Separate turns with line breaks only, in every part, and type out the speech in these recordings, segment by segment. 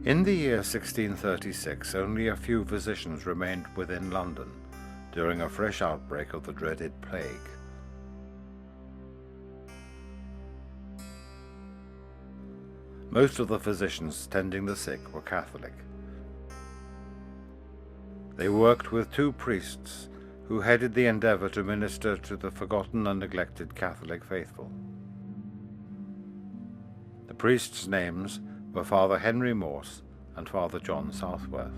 In the year 1636, only a few physicians remained within London during a fresh outbreak of the dreaded plague. Most of the physicians tending the sick were Catholic. They worked with two priests who headed the endeavor to minister to the forgotten and neglected Catholic faithful. The priests' names were Father Henry Morse and Father John Southworth.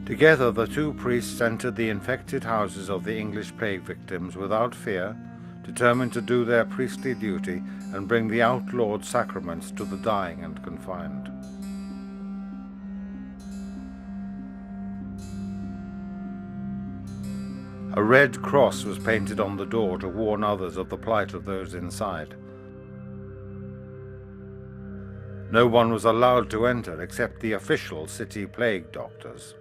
Together, the two priests entered the infected houses of the English plague victims without fear, determined to do their priestly duty and bring the outlawed sacraments to the dying and confined. A red cross was painted on the door to warn others of the plight of those inside. No one was allowed to enter except the official city plague doctors.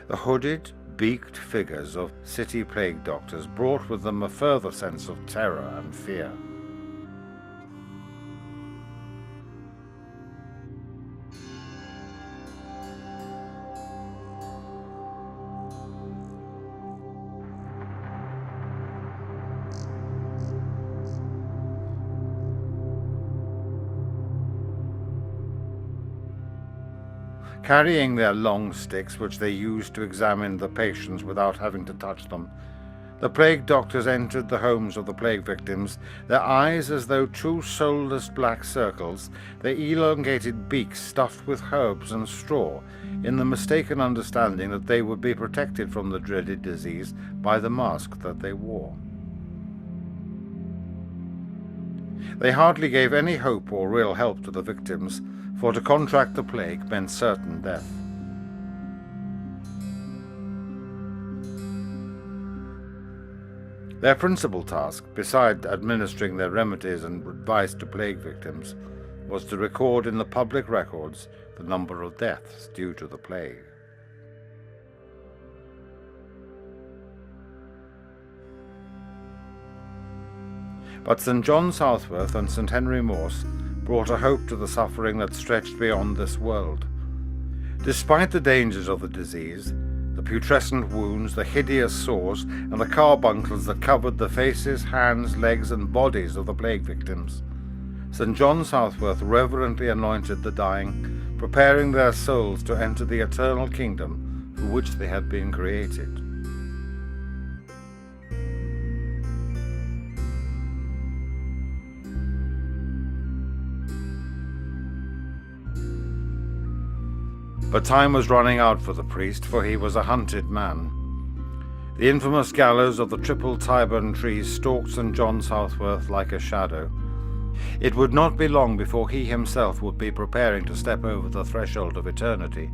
The hooded, beaked figures of city plague doctors brought with them a further sense of terror and fear. Carrying their long sticks, which they used to examine the patients without having to touch them, the plague doctors entered the homes of the plague victims, their eyes as though two soulless black circles, their elongated beaks stuffed with herbs and straw, in the mistaken understanding that they would be protected from the dreaded disease by the mask that they wore. They hardly gave any hope or real help to the victims, for to contract the plague meant certain death. Their principal task, beside administering their remedies and advice to plague victims, was to record in the public records the number of deaths due to the plague. But St. John Southworth and St. Henry Morse brought a hope to the suffering that stretched beyond this world. Despite the dangers of the disease, the putrescent wounds, the hideous sores, and the carbuncles that covered the faces, hands, legs, and bodies of the plague victims, St. John Southworth reverently anointed the dying, preparing their souls to enter the eternal kingdom for which they had been created. But time was running out for the priest, for he was a hunted man. The infamous gallows of the triple Tyburn trees stalked St. John Southworth like a shadow. It would not be long before he himself would be preparing to step over the threshold of eternity.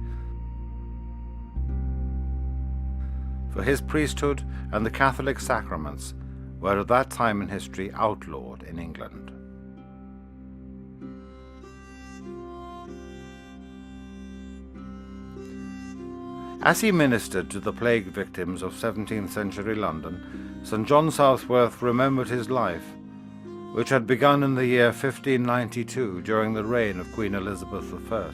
For his priesthood and the Catholic sacraments were at that time in history outlawed in England. As he ministered to the plague victims of 17th century London, St. John Southworth remembered his life, which had begun in the year 1592 during the reign of Queen Elizabeth I.